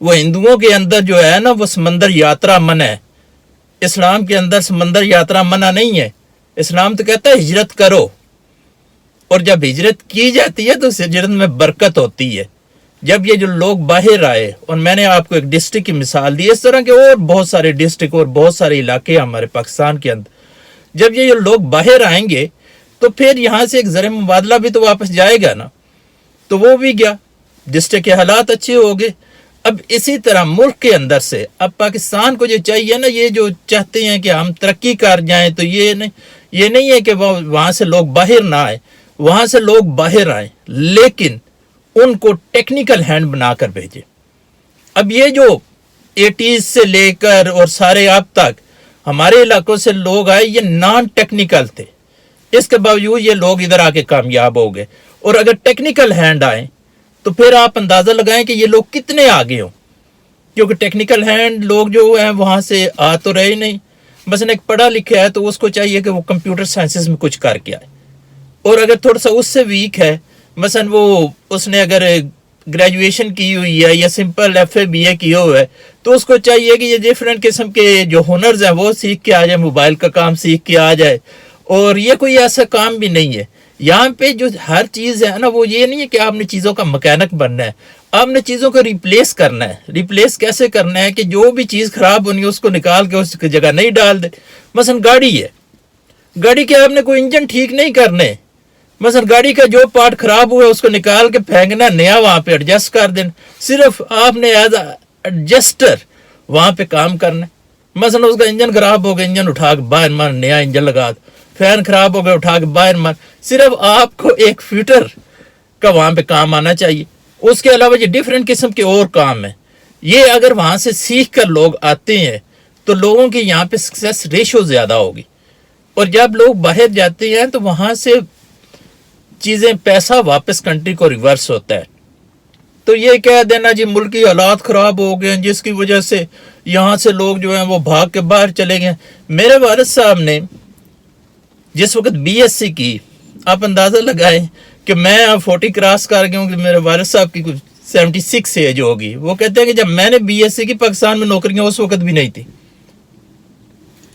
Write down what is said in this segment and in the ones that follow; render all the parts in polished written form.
وہ ہندوؤں کے اندر جو ہے نا وہ سمندر یاترا منع ہے، اسلام کے اندر سمندر یاترا منع نہیں ہے. اسلام تو کہتا ہے ہجرت کرو، اور جب ہجرت کی جاتی ہے تو اس ہجرت میں برکت ہوتی ہے. جب یہ جو لوگ باہر آئے، اور میں نے آپ کو ایک ڈسٹرکٹ کی مثال دی، اس طرح کے اور بہت سارے ڈسٹرکٹ اور بہت سارے علاقے ہمارے پاکستان کے اندر، جب یہ جو لوگ باہر آئیں گے تو پھر یہاں سے ایک زر مبادلہ بھی تو واپس جائے گا نا، تو وہ بھی گیا، ڈسٹرکٹ کے حالات اچھے ہو گئے. اب اسی طرح ملک کے اندر سے اب پاکستان کو جو چاہیے نا، یہ جو چاہتے ہیں کہ ہم ترقی کر جائیں، تو یہ نہیں ہے کہ وہاں سے لوگ باہر نہ آئے، وہاں سے لوگ باہر آئیں لیکن ان کو ٹیکنیکل ہینڈ بنا کر بھیجے. اب یہ جو 80s سے لے کر اور سارے اب تک ہمارے علاقوں سے لوگ آئے، یہ نان ٹیکنیکل تھے، اس کے باوجود یہ لوگ ادھر آ کے کامیاب ہو گئے. اور اگر ٹیکنیکل ہینڈ آئیں تو پھر آپ اندازہ لگائیں کہ یہ لوگ کتنے آگے ہوں، کیونکہ ٹیکنیکل ہینڈ لوگ جو ہیں وہاں سے آ تو رہے نہیں. مثلا ایک پڑھا لکھا ہے تو اس کو چاہیے کہ وہ کمپیوٹر سائنسز میں کچھ کر کے آئے، اور اگر تھوڑا سا اس سے ویک ہے، مثلا اس نے اگر گریجویشن کی ہوئی ہے یا سمپل FA BA کیا ہوا ہے، تو اس کو چاہیے کہ یہ ڈیفرنٹ قسم کے جو ہنرز ہیں وہ سیکھ کے آ جائے، موبائل کا کام سیکھ کے آ جائے. اور یہ کوئی ایسا کام بھی نہیں ہے یہاں پہ جو ہر چیز ہے نا، وہ یہ نہیں ہے کہ آپ نے چیزوں کا مکینک بننا ہے، آپ نے چیزوں کو ریپلیس کرنا ہے. ریپلیس کیسے کرنا ہے کہ جو بھی چیز خراب ہونی ہے اس کو نکال کے اس کی جگہ نہیں ڈال دے. مثلا گاڑی ہے، گاڑی کے آپ نے کوئی انجن ٹھیک نہیں کرنے، مثلا گاڑی کا جو پارٹ خراب ہوا ہے اس کو نکال کے پھینکنا، نیا وہاں پہ ایڈجسٹ کر دینا. صرف آپ نے ایز ایڈجسٹر وہاں پہ کام کرنا ہے. مثلا اس کا انجن خراب ہو گیا، انجن اٹھا کے باہر مار، نیا انجن لگا دو. فین خراب ہو گیا، اٹھا کے باہر مار. صرف آپ کو ایک فیٹر کا وہاں پہ کام آنا چاہیے. اس کے علاوہ یہ ڈیفرنٹ قسم کے اور کام ہیں. یہ اگر وہاں سے سیکھ کر لوگ آتے ہیں تو لوگوں کی یہاں پہ سکسیس ریشو زیادہ ہوگی. اور جب لوگ باہر جاتے ہیں تو وہاں سے چیزیں، پیسہ واپس کنٹری کو ریورس ہوتا ہے. تو یہ کہہ دینا جی ملکی حالات خراب ہو گئے ہیں جس کی وجہ سے یہاں سے لوگ جو ہیں وہ بھاگ کے باہر چلے گئے. میرے والد صاحب نے جس وقت BSc کی، آپ اندازہ لگائیں کہ میں اب 40 کراس کر گیا ہوں، کہ میرے والد صاحب کی کچھ 76 ایج ہوگی. وہ کہتے ہیں کہ جب میں نے BSc کی پاکستان میں نوکریاں اس وقت بھی نہیں تھی،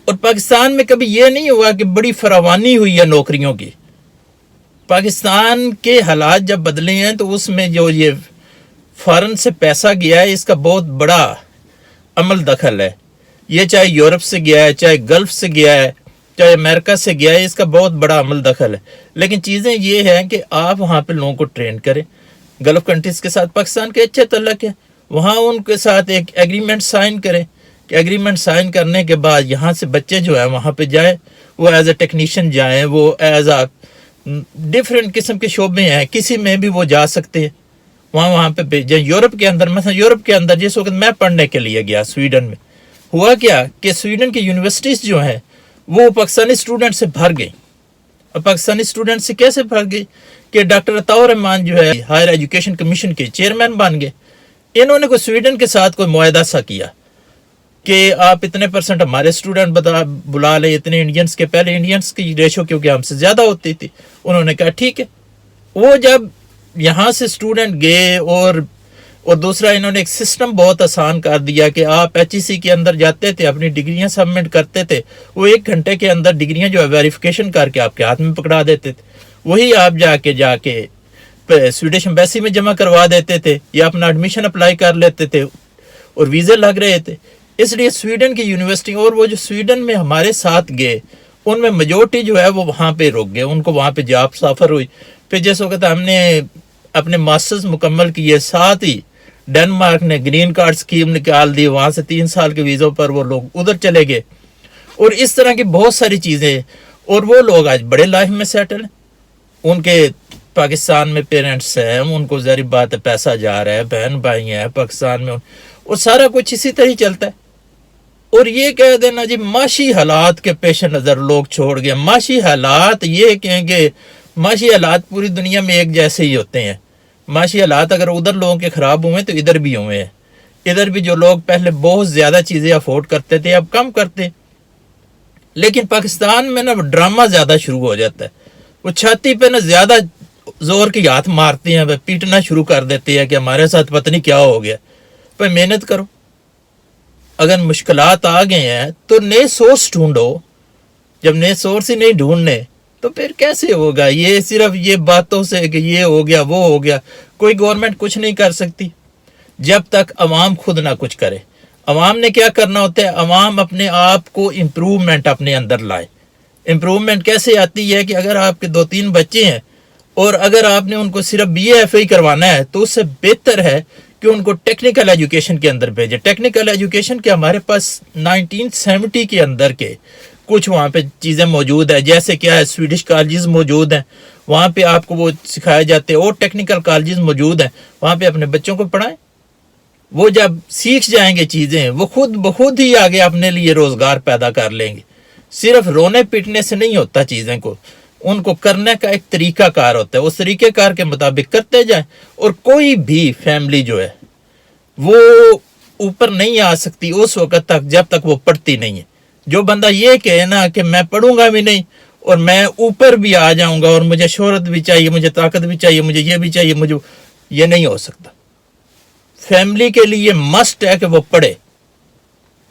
اور پاکستان میں کبھی یہ نہیں ہوا کہ بڑی فراوانی ہوئی ہے نوکریوں کی. پاکستان کے حالات جب بدلے ہیں تو اس میں جو یہ فارن سے پیسہ گیا ہے، اس کا بہت بڑا عمل دخل ہے. یہ چاہے یورپ سے گیا ہے، چاہے گلف سے گیا ہے، چاہے امریکہ سے گیا ہے، اس کا بہت بڑا عمل دخل ہے. لیکن چیزیں یہ ہیں کہ آپ وہاں پہ لوگوں کو ٹرین کریں. گلف کنٹریز کے ساتھ پاکستان کے اچھے تعلق ہیں، وہاں ان کے ساتھ ایک ایگریمنٹ سائن کریں، کہ ایگریمنٹ سائن کرنے کے بعد یہاں سے بچے جو ہیں وہاں پہ جائیں، وہ ایز اے ٹیکنیشین جائیں، وہ ایز اے ڈفرینٹ قسم کے شعبے ہیں، کسی میں بھی وہ جا سکتے ہیں، وہاں پہ بھیجیں. یورپ کے اندر، مثلا یورپ کے اندر جس وقت میں پڑھنے کے لیے گیا سویڈن میں، ہوا کیا کہ سویڈن کی یونیورسٹیز جو ہیں وہ پاکستانی اسٹوڈنٹ سے بھر گئی. اور پاکستانی اسٹوڈنٹ سے کیسے بھر گئی کہ ڈاکٹر عطاء رحمان جو ہے ہائر ایجوکیشن کمیشن کے چیئرمین بن گئے. انہوں نے کوئی سویڈن کے ساتھ کوئی معاہدہ سا کیا کہ آپ اتنے % ہمارے اسٹوڈنٹ بلا لیں، اتنے انڈینس کے. پہلے انڈینس کی ریشو کیونکہ ہم سے زیادہ ہوتی تھی، انہوں نے کہا ٹھیک ہے. وہ جب یہاں سے اسٹوڈنٹ گئے، اور دوسرا انہوں نے ایک سسٹم بہت آسان کر دیا کہ آپ HEC کے اندر جاتے تھے، اپنی ڈگریاں سبمٹ کرتے تھے، وہ 1 گھنٹے کے اندر ڈگریاں جو ہے ویریفیکیشن کر کے آپ کے ہاتھ میں پکڑا دیتے تھے. وہی آپ جا کے سویڈش ایمبیسی میں جمع کروا دیتے تھے، یا اپنا ایڈمیشن اپلائی کر لیتے تھے، اور ویزے لگ رہے تھے. اس لیے سویڈن کی یونیورسٹی، اور وہ جو سویڈن میں ہمارے ساتھ گئے ان میں میجورٹی جو ہے وہ وہاں پہ رک گئے، ان کو وہاں پہ جاب سافر ہوئی. پھر جس وقت ہم نے اپنے ماسٹرز مکمل کیے، ساتھ ہی ڈنمارک نے گرین کارڈ سکیم نکال دی، وہاں سے 3 سال کے ویزوں پر وہ لوگ ادھر چلے گئے. اور اس طرح کی بہت ساری چیزیں. اور وہ لوگ آج بڑے لائف میں سیٹل ہیں، ان کے پاکستان میں پیرنٹس ہیں، ان کو ظاہر بات ہے پیسہ جا رہا ہے، بہن بھائی ہیں پاکستان میں، اور سارا کچھ اسی طرح ہی چلتا ہے. اور یہ کہہ دینا جی معاشی حالات کے پیش نظر لوگ چھوڑ گئے. معاشی حالات، یہ کہیں کہ معاشی حالات پوری دنیا میں ایک جیسے ہی ہوتے ہیں. معاشی حالات اگر ادھر لوگوں کے خراب ہوئے تو ادھر بھی ہوئے ہیں. ادھر بھی جو لوگ پہلے بہت زیادہ چیزیں افورڈ کرتے تھے اب کم کرتے ہیں. لیکن پاکستان میں نا ڈرامہ زیادہ شروع ہو جاتا ہے. وہ چھاتی پہ نا زیادہ زور کے ہاتھ مارتے ہیں، پیٹنا شروع کر دیتے ہیں کہ ہمارے ساتھ پتہ نہیں کیا ہو گیا. پہ محنت کرو. اگر مشکلات آ گئے ہیں تو نئے سورس ڈھونڈو. جب نئے سورس ہی نہیں ڈھونڈنے تو پھر کیسے ہوگا؟ یہ صرف یہ باتوں سے کہ یہ ہو گیا وہ ہو گیا، کوئی گورنمنٹ کچھ نہیں کر سکتی جب تک عوام خود نہ کچھ کرے. عوام نے کیا کرنا ہوتا ہے؟ عوام اپنے آپ کو امپروومنٹ اپنے اندر لائے. امپروومنٹ کیسے آتی ہے کہ اگر آپ کے 2-3 بچے ہیں اور اگر آپ نے ان کو صرف بی اے ایف اے کروانا ہے تو اس سے بہتر ہے کہ ان کو ٹیکنیکل ایجوکیشن کے اندر بھیجے. ٹیکنیکل ایجوکیشن کے ہمارے پاس 1970 کے اندر کے کچھ وہاں پہ چیزیں موجود ہیں، جیسے کیا ہے سویڈش کالجز موجود ہیں، وہاں پہ آپ کو وہ سکھائے جاتے ہیں، اور ٹیکنیکل کالجز موجود ہیں، وہاں پہ اپنے بچوں کو پڑھائیں. وہ جب سیکھ جائیں گے چیزیں وہ خود بخود ہی آگے اپنے لیے روزگار پیدا کر لیں گے. صرف رونے پیٹنے سے نہیں ہوتا، چیزیں کو ان کو کرنے کا ایک طریقہ کار ہوتا ہے، اس طریقہ کار کے مطابق کرتے جائیں. اور کوئی بھی فیملی جو ہے وہ اوپر نہیں آ سکتی اس وقت تک جب تک وہ پڑھتی نہیں ہے. جو بندہ یہ کہے نا کہ میں پڑھوں گا بھی نہیں اور میں اوپر بھی آ جاؤں گا اور مجھے شہرت بھی چاہیے، مجھے طاقت بھی چاہیے، مجھے یہ بھی چاہیے، مجھے یہ نہیں ہو سکتا. فیملی کے لیے مسٹ ہے کہ وہ پڑھے،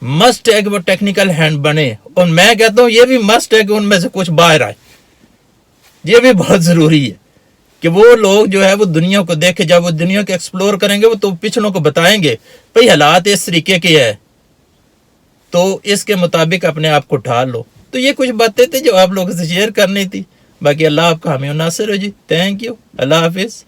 مسٹ ہے کہ وہ ٹیکنیکل ہینڈ بنے، اور میں کہتا ہوں یہ بھی مسٹ ہے کہ ان میں سے کچھ باہر آئے. یہ بھی بہت ضروری ہے کہ وہ لوگ جو ہے وہ دنیا کو دیکھے. جب وہ دنیا کو ایکسپلور کریں گے وہ تو پچھلوں کو بتائیں گے بھئی حالات اس طریقے کے ہے، تو اس کے مطابق اپنے آپ کو ڈھال لو. تو یہ کچھ باتیں تھیں جو آپ لوگوں سے شیئر کرنی تھی. باقی اللہ آپ کا حامی و ناصر ہو جی. Thank you. اللہ حافظ.